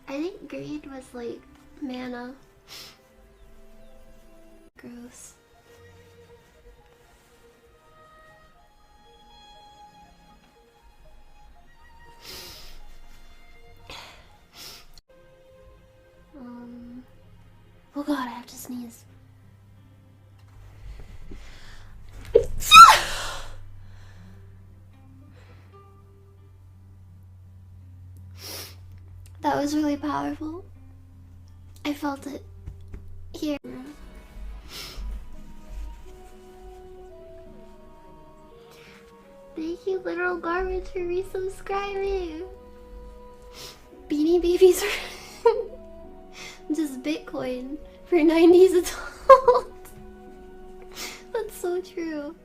I think greed was like mana. Gross. Oh god, I have to sneeze. That was really powerful. I felt it here. Thank you, Literal Garbage, for resubscribing. Beanie Babies are just Bitcoin for 90s adults. That's so true.